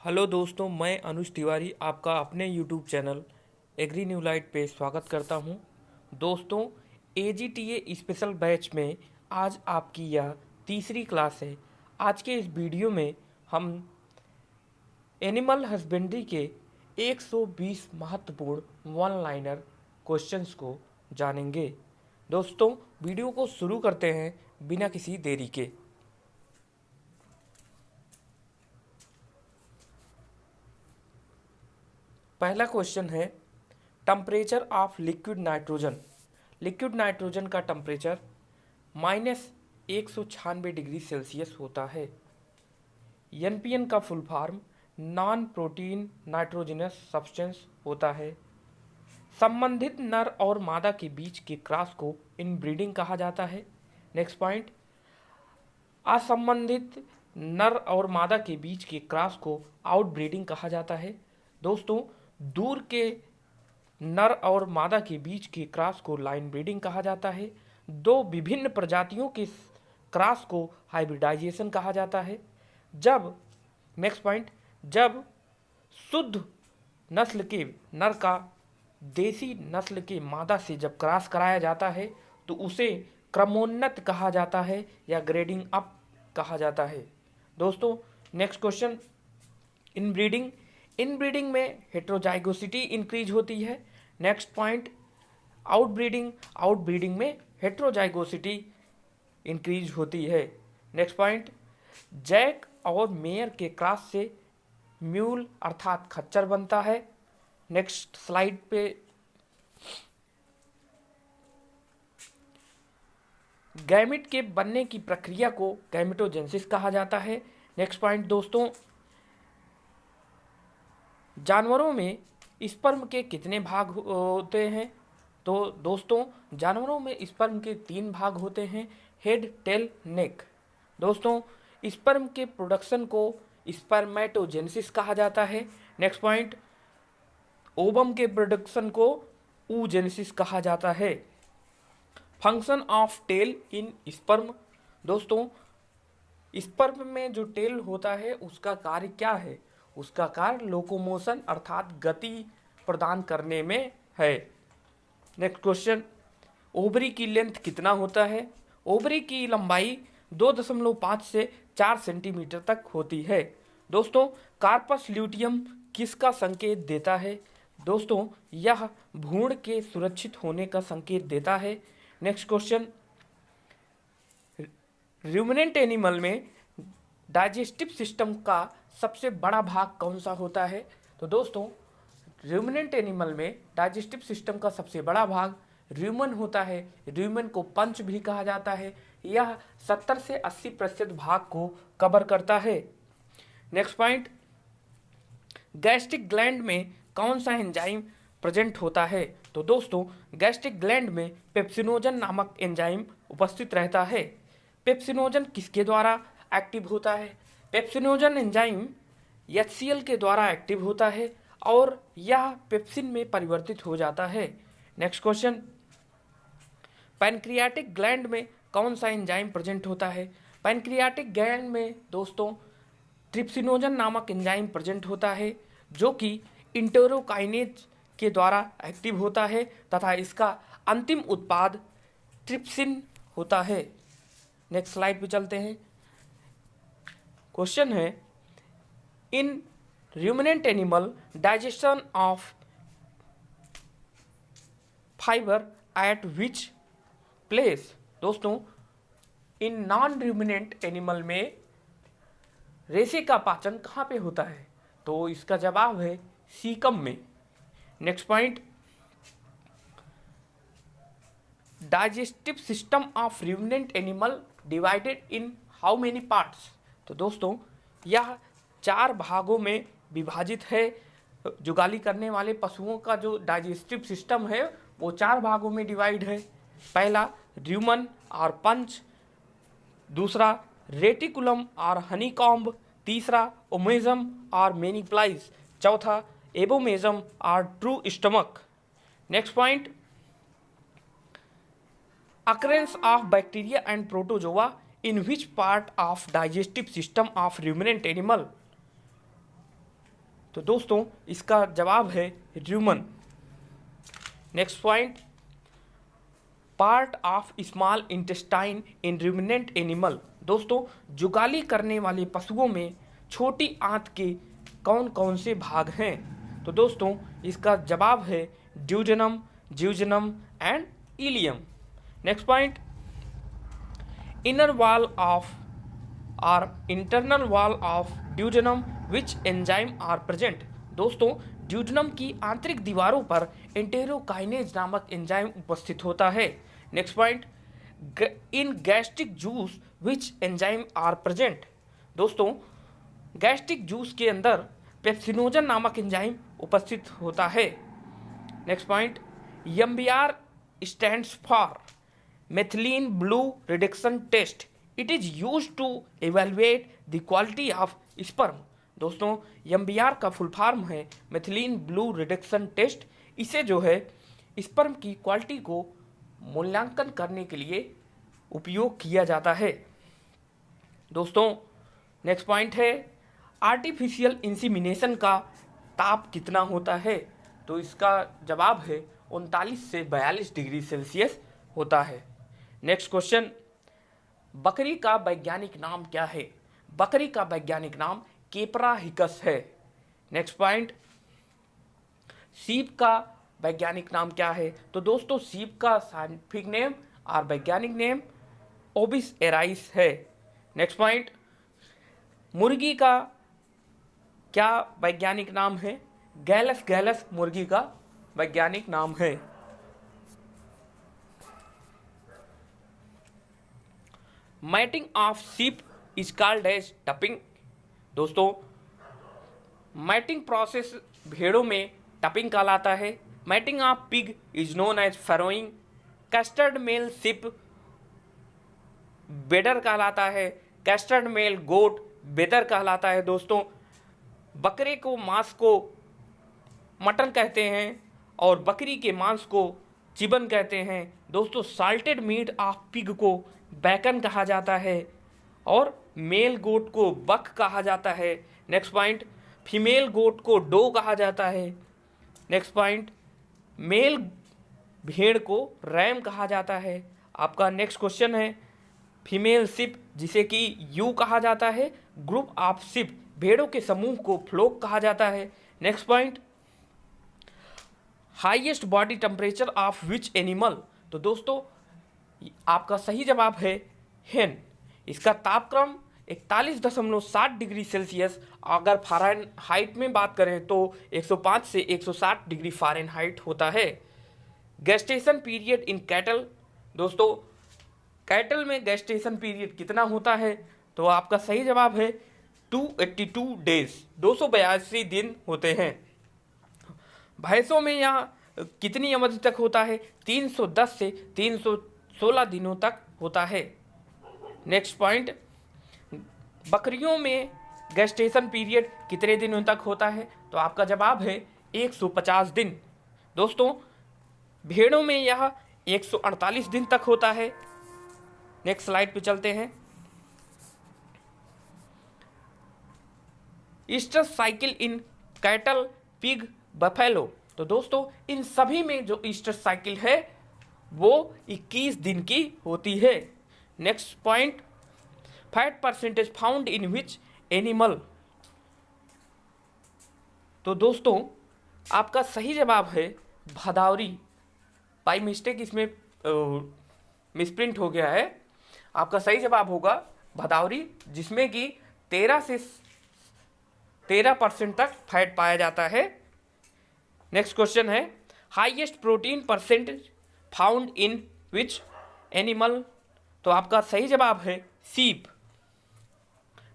Hello दोस्तों, मैं अनुज तिवारी आपका अपने YouTube channel agri new light पे स्वागत करता हूं। दोस्तों, एजीटीए स्पेशल बैच में आज आपकी यह तीसरी क्लास है। आज के इस वीडियो में हम एनिमल हस्बेंड्री के 120 महत्वपूर्ण वन लाइनर क्वेश्चंस को जानेंगे। दोस्तों, वीडियो को शुरू करते हैं बिना किसी देरी के। पहला क्वेश्चन है, temperature of liquid nitrogen. Liquid nitrogen का टेम्परेचर -196 डिग्री सेल्सियस होता है। एनपीएन का full form non protein nitrogenous substance होता है। संबंधित नर और मादा के बीच के क्रॉस को इनब्रीडिंग कहा जाता है। नेक्स्ट पॉइंट, असंबंधित नर और मादा के बीच के क्रॉस को आउटब्रीडिंग कहा जाता है। दोस्तों, दूर के नर और मादा के बीच के क्रॉस को लाइन ब्रीडिंग कहा जाता है। दो विभिन्न प्रजातियों के क्रॉस को हाइब्रिडाइजेशन कहा जाता है। जब नेक्स्ट पॉइंट, जब शुद्ध नस्ल के नर का देसी नस्ल के मादा से जब क्रॉस कराया जाता है तो उसे क्रमोन्नत कहा जाता है या ग्रेडिंग अप कहा जाता है। दोस्तों, नेक्स्ट क्वेश्चन, इनब्रीडिंग। इनब्रीडिंग में हेट्रोजाइगोसिटी इंक्रीज होती है। Next point, outbreeding. आउटब्रीडिंग में हेट्रोजाइगोसिटी इंक्रीज होती है। नेक्स्ट पॉइंट, जैक और मेयर के क्रॉस से म्यूल अर्थात खच्चर बनता है। नेक्स्ट स्लाइड पे गैमिट के बनने की प्रक्रिया को गैमेटोजेनेसिस कहा जाता है। नेक्स्ट पॉइंट दोस्तों, जानवरों में स्पर्म के कितने भाग होते हैं? तो दोस्तों, जानवरों में स्पर्म के 3 भाग होते हैं, हेड, टेल, नेक। दोस्तों, स्पर्म के प्रोडक्शन को स्पर्मेटोजेनेसिस कहा जाता है। नेक्स्ट पॉइंट, ओवम के प्रोडक्शन को oogenesis कहा जाता है। Function of tail in sperm. दोस्तों, स्पर्म में जो टेल होता है उसका कार्य क्या है? उसका कार्य लोकोमोशन अर्थात गति प्रदान करने में है। नेक्स्ट क्वेश्चन, ओवरी की लेंथ कितना होता है? ओवरी की लंबाई 2.5 से 4 सेंटीमीटर तक होती है। दोस्तों, कार्पस ल्यूटियम किसका संकेत देता है? दोस्तों, यह भ्रूण के सुरक्षित होने का संकेत देता है। नेक्स्ट क्वेश्चन, रूमिनेंट एनिमल में डाइजेस्टिव सिस्टम का सबसे बड़ा भाग कौन सा होता है? तो दोस्तों, रूमिनेंट एनिमल में डाइजेस्टिव सिस्टम का सबसे बड़ा भाग रूमन होता है। रूमन को पंच भी कहा जाता है। यह 70 से 80% भाग को कवर करता है। नेक्स्ट पॉइंट, गैस्ट्रिक ग्लैंड में कौन सा एंजाइम प्रेजेंट होता है? तो दोस्तों, गैस्ट्रिक ग्लैंड में पेप्सिनोजन नामक एंजाइम उपस्थित रहता है। पेप्सिनोजन किसके द्वारा एक्टिव होता है? पेप्सिनोजन एंजाइम HCl के द्वारा एक्टिव होता है और यह पेप्सिन में परिवर्तित हो जाता है। नेक्स्ट क्वेश्चन, पैनक्रियाटिक ग्लैंड में कौन सा एंजाइम प्रेजेंट होता है? पैनक्रियाटिक ग्लैंड में दोस्तों ट्रिप्सिनोजन नामक एंजाइम प्रेजेंट होता है जो कि इंटेरोकाइनेज के द्वारा एक्टिव होता है तथा इसका अंतिम उत्पाद ट्रिप्सिन होता है। नेक्स्ट स्लाइड पे चलते हैं। क्वेश्चन है, in ruminant animal digestion of fiber at which place? दोस्तों, इन नॉन रूमिनेंट एनिमल में रेशे का पाचन कहाँ पे होता है? तो इसका जवाब है सीकम में। Next point, digestive system of ruminant animal divided in how many parts? तो दोस्तों, यह 4 भागों में विभाजित है। जुगाली करने वाले पशुओं का जो डाइजेस्टिव सिस्टम है वो 4 भागों में डिवाइड है। पहला रूमन और पंच, दूसरा रेटिकुलम और हनीकॉम्ब, तीसरा ओमेजम और मेनिप्लाइज, चौथा एबोमेजम और true stomach. Next point, occurrence of bacteria and protozoa in which part of digestive system of ruminant animal? तो दोस्तों इसका जवाब है र्यूमन। Next point, part of small intestine in ruminant animal. दोस्तों जुगाली करने वाले पशुओं में छोटी आंत के कौन कौन से भाग हैं? तो दोस्तों इसका जवाब है duodenum, jejunum and ileum. Next point, inner wall of और internal wall of duodenum which enzyme are present. दोस्तों ड्यूडेनम की आंतरिक दीवारों पर एंटेरोकाइनेज नामक एंजाइम उपस्थित होता है। Next point, in gastric juice which enzyme are present. दोस्तों गैस्ट्रिक जूस के अंदर पेप्सिनोजन नामक एंजाइम उपस्थित होता है। Next point, MBR stands for methylene blue reduction test, it is used to evaluate the quality of sperm. दोस्तों MBR का full form है मेथिलीन ब्लू रिडक्शन टेस्ट। इसे जो है स्पर्म की क्वालिटी को मूल्यांकन करने के लिए उपयोग किया जाता है। दोस्तों नेक्स्ट पॉइंट है, आर्टिफिशियल इंसीमिनेशन का ताप कितना होता है? तो इसका जवाब है 39 से 42 डिग्री सेल्सियस होता है। नेक्स्ट क्वेश्चन, बकरी का वैज्ञानिक नाम क्या है? बकरी का वैज्ञानिक नाम केपरा हिकस है। नेक्स्ट पॉइंट, सीप का वैज्ञानिक नाम क्या है? तो दोस्तों सीप का साइंटिफिक नेम और वैज्ञानिक नेम ओबिस एराइस है। नेक्स्ट पॉइंट, मुर्गी का क्या वैज्ञानिक नाम है? गैलस गैलस मुर्गी का वैज्ञानिक नाम है। Mating of sheep is called as tupping. दोस्तों मैटिंग प्रोसेस भेड़ों में टपिंग कहलाता है। Mating of pig is known as farrowing. Castrated male sheep wether कहलाता है। कैस्टर्ड मेल गोट बेदर कहलाता है। दोस्तों बकरे को मांस को मटन कहते हैं और बकरी के मांस को चिबन कहते हैं। दोस्तों साल्टेड मीट ऑफ पिग को बैकन कहा जाता है और मेल गोट को बक कहा जाता है। नेक्स्ट पॉइंट, फीमेल गोट को डो कहा जाता है। नेक्स्ट पॉइंट, मेल भेड़ को रैम कहा जाता है। आपका नेक्स्ट क्वेश्चन है, फीमेल शिप जिसे कि यू कहा जाता है, ग्रुप ऑफ शिप भेड़ों के समूह को फ्लोक कहा जाता है। Next point, highest body temperature of which animal. तो दोस्तों आपका सही जवाब है हेन। इसका तापक्रम 41.7 डिग्री सेल्सियस, अगर फ़ारेनहाइट में बात करें तो 105 से 160 डिग्री फ़ारेनहाइट होता है। Gestation period in cattle. दोस्तों कैटल में गेस्टेशन पीरियड कितना होता है? तो आपका सही जवाब है 282 डेज, 282 दिन होते हैं। भैंसों में यहाँ कितनी अवधि तक होता है? 310 से 316 दिनों तक होता है। नेक्स्ट पॉइंट, बकरियों में गेस्टेशन पीरियड कितने दिनों तक होता है? तो आपका जवाब है 150 दिन। दोस्तों भेड़ों में यह 148 दिन तक होता है। नेक्स्ट स्लाइड पे चलते हैं। Easter cycle in cattle, pig, buffalo. तो दोस्तों इन सभी में जो ईस्टर साइकिल है वो 21 दिन की होती है। Next point, fat percentage found in which animal. तो दोस्तों आपका सही जवाब है भदावरी। बाई मिस्टेक इसमें मिसप्रिंट हो गया है। आपका सही जवाब होगा भदावरी, जिसमें कि 13 से 13% तक फैट पाया जाता है। नेक्स्ट क्वेश्चन है, highest protein percentage found in which animal. तो आपका सही जवाब है सीप।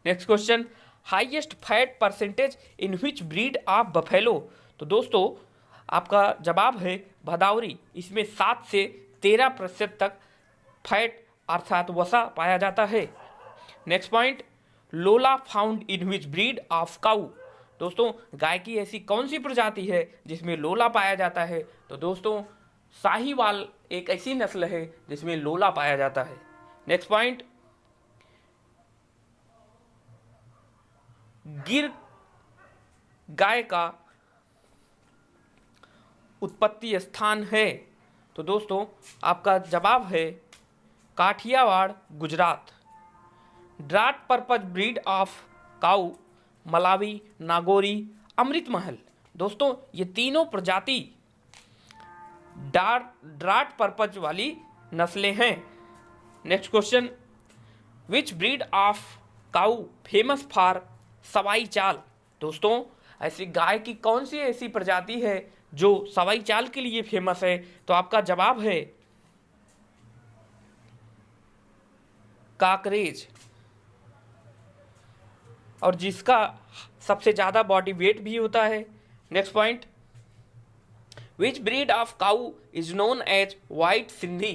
Next question, highest fat percentage in which breed of buffalo. तो दोस्तों आपका जवाब है भदावरी। इसमें 7 से 13% तक फैट अर्थात वसा पाया जाता है। Next point, lola found in which breed of cow. दोस्तों गाय की ऐसी कौन सी प्रजाति है जिसमें लोला पाया जाता है? तो दोस्तों साहीवाल एक ऐसी नस्ल है जिसमें लोला पाया जाता है। नेक्स्ट पॉइंट, गिर गाय का उत्पत्ति स्थान है? तो दोस्तों आपका जवाब है Kathiawar, Gujarat. Draught purpose breed of cow, Malvi, Nagori, Amrit Mahal. दोस्तों ये तीनों प्रजाति ड्राट पर्पज वाली नस्लें हैं। Next question, which breed of cow famous for Sawai चाल? दोस्तों ऐसी गाय की कौन सी ऐसी प्रजाति है जो सवाई चाल के लिए फेमस है? तो आपका जवाब है काकरेज, और जिसका सबसे ज्यादा बॉडी वेट भी होता है। Next point, which breed of cow is known as white Sindhi?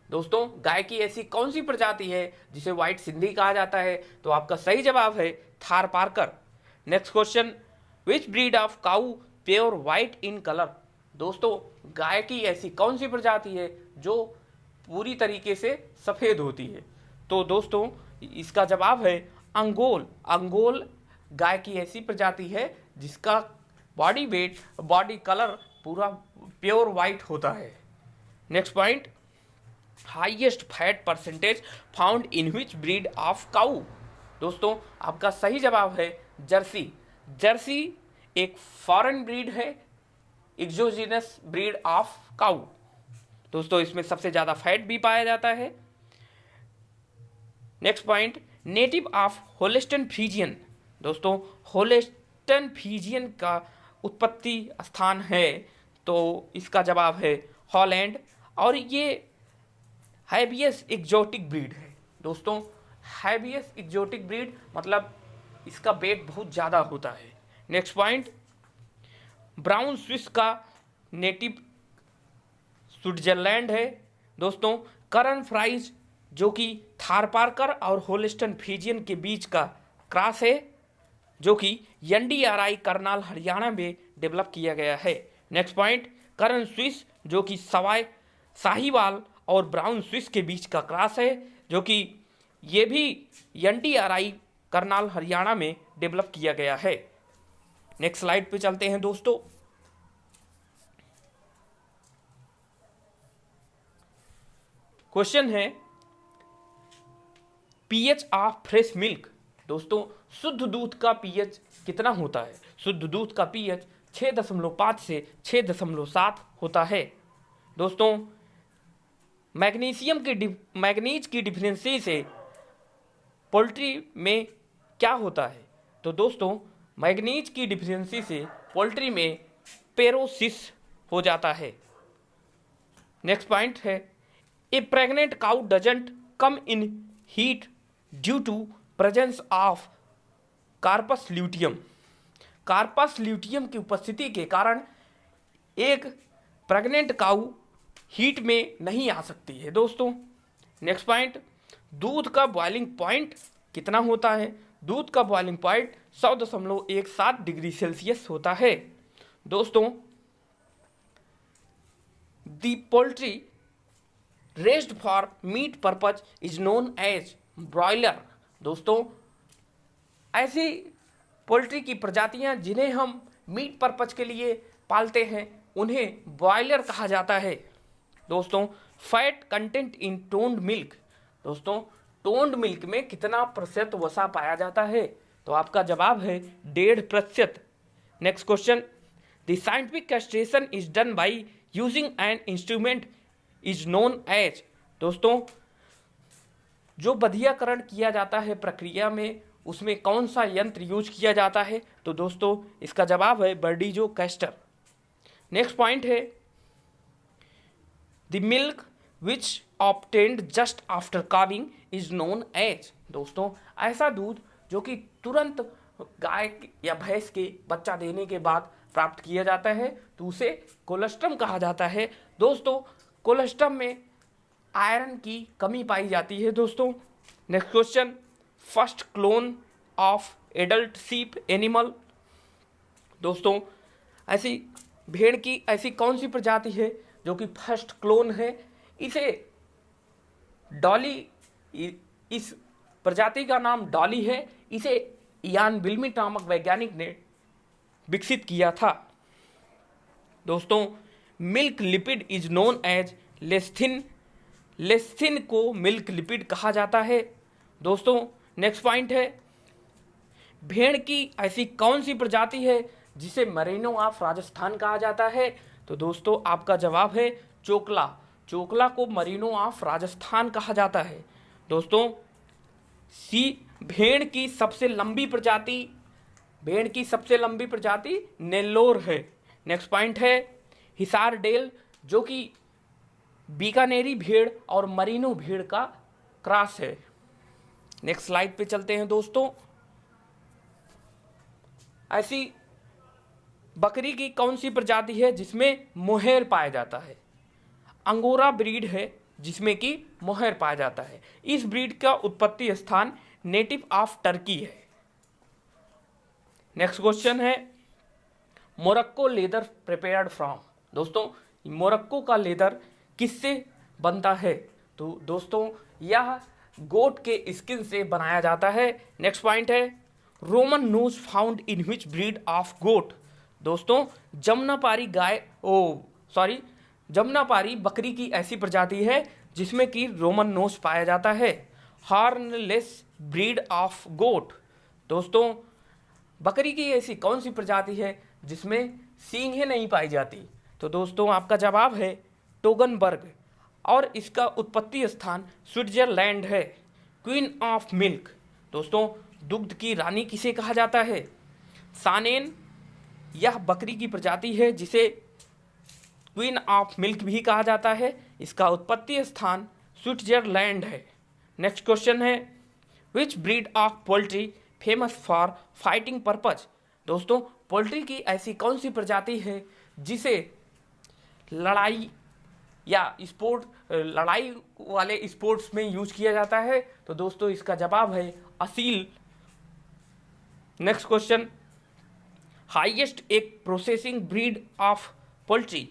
दोस्तों गाय की ऐसी कौन सी प्रजाति है जिसे व्हाइट सिंधी कहा जाता है? तो आपका सही जवाब है Tharparkar. Next question, which breed of cow pure white in colour? दोस्तों गाय की ऐसी कौन सी प्रजाति है जो पूरी तरीके से सफेद होती है? तो दोस्तों इसका जवाब है अंगोल। अंगोल गाय की ऐसी प्रजाति है जिसका बॉडी वेट, बॉडी कलर पूरा प्योर व्हाइट होता है। Next point, highest fat percentage found in which breed of cow? दोस्तों आपका सही जवाब है जर्सी। जर्सी एक फॉरेन ब्रीड है, एक्सोजीनस ब्रीड ऑफ काऊ। दोस्तों इसमें सबसे ज्यादा फैट भी पाया जाता है। Next point, native of Holstein Friesian? दोस्तों होलिस्टन फ्रीजियन का उत्पत्ति स्थान है, तो इसका जवाब है हॉलैंड, और ये हैबियस एक्जोटिक ब्रीड है। दोस्तों हैबियस एक्जोटिक ब्रीड मतलब इसका वेट बहुत ज़्यादा होता है। नेक्स्ट पॉइंट, ब्राउन स्विस का नेटिव स्विट्जरलैंड है। दोस्तों करन फ्राइज जो कि थारपारकर और होलिस्टन फ्रीजियन के बीच का क्रॉस है, जो कि NDRI करनाल हरियाणा में डेवलप किया गया है। नेक्स्ट पॉइंट, करन स्विस जो कि साहिवाल और ब्राउन स्विस के बीच का क्रॉस है, जो कि ये भी NDRI करनाल हरियाणा में डेवलप किया गया है। नेक्स्ट स्लाइड पे चलते हैं दोस्तों। क्वेश्चन है पीएच ऑफ फ्रेश मिल्क? दोस्तों शुद्ध दूध का पीएच कितना होता है? शुद्ध दूध का पीएच 6.5 से 6.7 होता है। दोस्तों मैग्नीज की डिफिशियंसी से पोल्ट्री में क्या होता है? तो दोस्तों मैग्नीज की डिफिशियंसी से पोल्ट्री में पेरोसिस हो जाता है। नेक्स्ट पॉइंट है, a pregnant cow doesn't come in heat due to presence of corpus luteum. Corpus luteum की उपस्थिति के कारण एक प्रेग्नेंट काऊ हीट में नहीं आ सकती है। दोस्तों नेक्स्ट पॉइंट, दूध का बॉइलिंग पॉइंट कितना होता है? दूध का बॉइलिंग पॉइंट 100.17 डिग्री सेल्सियस होता है। दोस्तों the poultry raised for meat purpose is known as broiler. दोस्तों ऐसी पोल्ट्री की प्रजातियां जिन्हें हम मीट पर्पज के लिए पालते हैं उन्हें ब्रॉयलर कहा जाता है। दोस्तों fat content in toned milk? दोस्तों टोन्ड मिल्क में कितना प्रतिशत वसा पाया जाता है? तो आपका जवाब है 1.5%। Next question, the scientific castration is done by using an instrument is known as? दोस्तों जो बधियाकरण किया जाता है प्रक्रिया में उसमें कौन सा यंत्र यूज किया जाता है? तो दोस्तों इसका जवाब है बर्डीजो कैस्टर। नेक्स्ट पॉइंट है, the milk which obtained just after calving is known as? दोस्तों ऐसा दूध जो कि तुरंत गाय या भैंस के बच्चा देने के बाद प्राप्त किया जाता है तो उसे कोलेस्ट्रम कहा जाता है। दोस्तों कोलेस्ट्रम में आयरन की कमी पाई जाती है। दोस्तों next question, first clone of adult sheep animal? दोस्तों ऐसी भेड़ की ऐसी कौन सी प्रजाति है जो कि फर्स्ट क्लोन है? इसे डॉली, इस प्रजाति का नाम डॉली है। इसे इयान बिल्मिट नामक वैज्ञानिक ने विकसित किया था? दोस्तों, milk lipid is known as lecithin. Lecithin को मिल्क लिपिड कहा जाता है। दोस्तों, नेक्स्ट पॉइंट है, भेड़ की ऐसी कौन सी प्रजाति है जिसे मरीनो ऑफ राजस्थान कहा जाता है? तो दोस्तों, आपका जवाब है चोकला। चोकला को मरीनो ऑफ राजस्थान कहा जाता है। दोस्तों, भेड़ की सबसे लंबी प्रजाति नेल्लोर है। नेक्स्ट पॉइंट है, हिसार डेल, जो कि बीकानेरी भेड़ और मरीनो भेड़ का क्रॉस है। नेक्स्ट स्लाइड पे चलते हैं दोस्तों। ऐसी बकरी की कौन सी प्रजाति है जिसमें मोहेर पाया जाता है? अंगोरा ब्रीड है जिसमें कि मोहेर पाया जाता है। इस ब्रीड का उत्पत्ति स्थान नेटिव ऑफ टर्की है। नेक्स्ट क्वेश्चन है, मोरक्को लेदर प्रिपेयर्ड फ्रॉम। दोस्तों, मोरक्को का लेदर किससे बनता है? तो दोस्तों, यह गोट के स्किन से बनाया जाता है। नेक्स्ट पॉइंट है, Roman nose found in which breed of goat. दोस्तों, जमुनापारी बकरी की ऐसी प्रजाति है जिसमें कि रोमन नोज पाया जाता है। Hornless breed of goat. दोस्तों, बकरी की ऐसी कौन सी प्रजाति है जिसमें सींगें नहीं पाई जाती? तो दोस्तों, आपका जवाब है टोगनबर्ग, और इसका उत्पत्ति स्थान स्विट्जरलैंड है। Queen of milk. दोस्तों, दुग्ध की रानी किसे कहा जाता है? सानेन। यह बकरी की प्रजाति है जिसे क्वीन ऑफ मिल्क भी कहा जाता है। इसका उत्पत्ति स्थान स्विट्जरलैंड है। नेक्स्ट क्वेश्चन है, which breed of poultry famous for fighting purpose. दोस्तों, पोल्ट्री की ऐसी कौन सी प्रजाति है जिसे लड़ाई वाले स्पोर्ट्स में यूज किया जाता है? तो दोस्तों, इसका जवाब है Aseel. Next question, highest egg processing breed of poultry.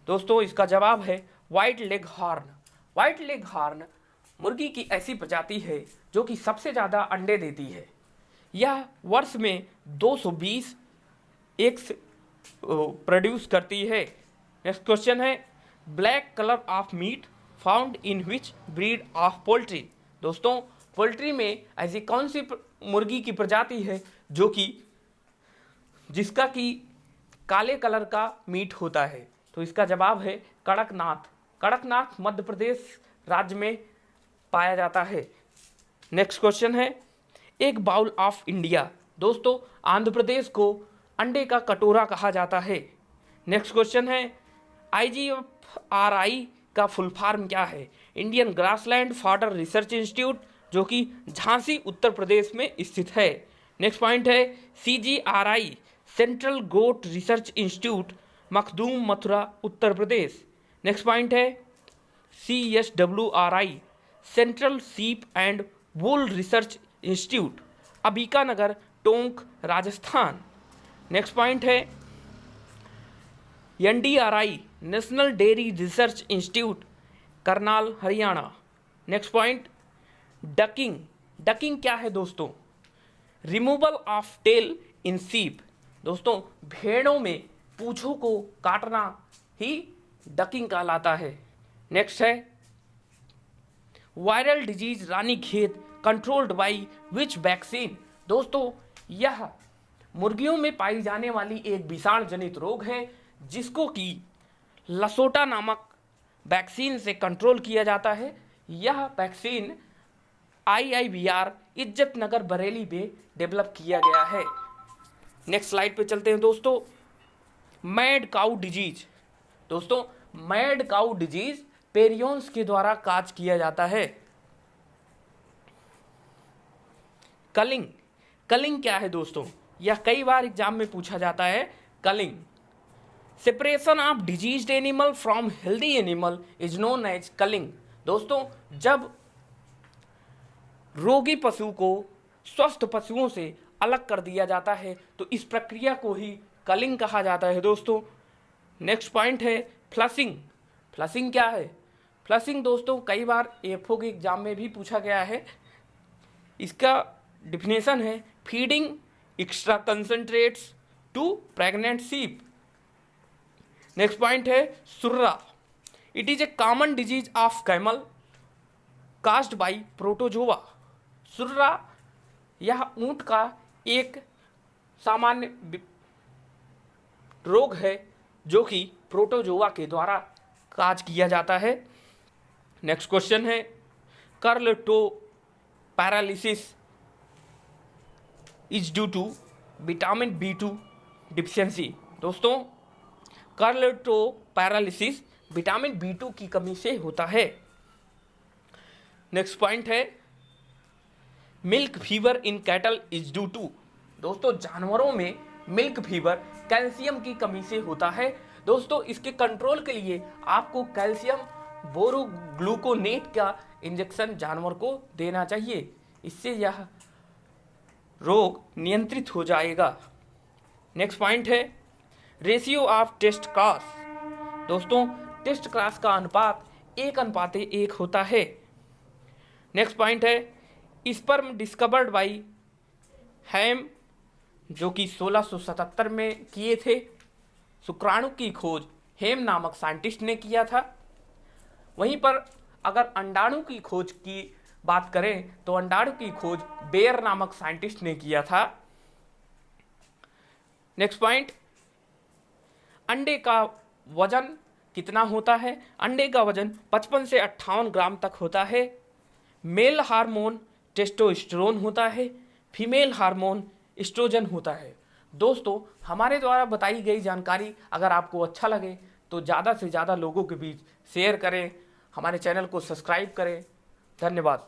दोस्तों, इसका जवाब है white leg horn. White leg horn मुर्गी की ऐसी प्रजाति है जो कि सबसे ज़्यादा अंडे देती है। यह वर्ष में 220 एग्स प्रोड्यूस करती है। नेक्स्ट क्वेश्चन है, black colour of meat found in which breed of poultry. दोस्तों, पोल्ट्री में ऐसी कौन सी मुर्गी की प्रजाति है जिसका कि काले कलर का मीट होता है? तो इसका जवाब है कड़कनाथ। कड़कनाथ मध्य प्रदेश राज्य में पाया जाता है। नेक्स्ट क्वेश्चन है, एक बाउल ऑफ इंडिया। दोस्तों, आंध्र प्रदेश को अंडे का कटोरा कहा जाता है। नेक्स्ट क्वेश्चन है, IGFRI का फुल फॉर्म क्या है? Indian grassland fodder research institute, जो कि झांसी उत्तर प्रदेश में स्थित है। नेक्स्ट पॉइंट है, CGRI central goat research institute, Makhdoom Mathura Uttar Pradesh. Next point है, CSWRI central sheep and wool research institute, Avikanagar Tonk Rajasthan. Next point है, NDRI national dairy research institute, Karnal Haryana. Next point, ducking. Ducking क्या है दोस्तों? रिमूवल ऑफ टेल इन सीप। दोस्तों, भेड़ों में पूंछों को काटना ही डकिंग कहलाता है। नेक्स्ट है, viral disease Ranikhet controlled by which vaccine. दोस्तों, यह मुर्गियों में पाई जाने वाली एक विषाणु जनित रोग है जिसको कि लसोटा नामक वैक्सीन से कंट्रोल किया जाता है। यह वैक्सीन IIBR इज्जतनगर बरेली में डेवलप किया गया है। नेक्स्ट स्लाइड पे चलते हैं दोस्तों, मैड काउ डिजीज। दोस्तों, मैड काउ डिजीज पेरियंस के द्वारा काज किया जाता है। कलिंग। कलिंग क्या है दोस्तों? यह कई बार एग्जाम में पूछा जाता है। Culling, separation of diseased animal from healthy animal is known as culling. दोस्तों, जब रोगी पशु को स्वस्थ पशुओं से अलग कर दिया जाता है तो इस प्रक्रिया को ही कलिंग कहा जाता है दोस्तों। नेक्स्ट पॉइंट है फ्लशिंग। फ्लशिंग क्या है? फ्लशिंग दोस्तों कई बार AFO के एग्जाम में भी पूछा गया है। इसका डिफिनेशन है feeding extra concentrates to pregnant sheep. Next point है surra. It is a common disease of camel caused by protozoa. Surra यह ऊंट का एक सामान्य रोग है जो कि प्रोटोजोआ के द्वारा काज किया जाता है। नेक्स्ट क्वेश्चन है curl toe paralysis is due to vitamin B2 deficiency. दोस्तों curl toe paralysis vitamin B2 की कमी से होता है। नेक्स्ट पॉइंट है milk fever in cattle is due to. दोस्तों जानवरों में मिल्क फीवर कैल्शियम की कमी से होता है। दोस्तों इसके कंट्रोल के लिए आपको कैल्शियम बोरोग्लूकोनेट का इंजेक्शन जानवर को देना चाहिए, इससे यह रोग नियंत्रित हो जाएगा। नेक्स्ट पॉइंट है रेशियो ऑफ टेस्ट क्रास। दोस्तों टेस्ट क्रास का अनुपात 1:1 होता है। नेक्स्ट पॉइंट है स्पर्म डिस्कवर्ड बाई हैम जो कि 1677 में किए थे। शुक्राणु की खोज हेम नामक साइंटिस्ट ने किया था। वहीं पर अगर अंडाणु की खोज की बात करें तो अंडाणु की खोज बेयर नामक साइंटिस्ट ने किया था। नेक्स्ट पॉइंट अंडे का वजन कितना होता है? अंडे का वजन 55 से 58 ग्राम तक होता है। मेल हार्मोन टेस्टोस्टेरोन होता है, फीमेल हार्मोन एस्ट्रोजन होता है। दोस्तों हमारे द्वारा बताई गई जानकारी अगर आपको अच्छा लगे तो ज़्यादा से ज़्यादा लोगों के बीच शेयर करें, हमारे चैनल को सब्सक्राइब करें। धन्यवाद।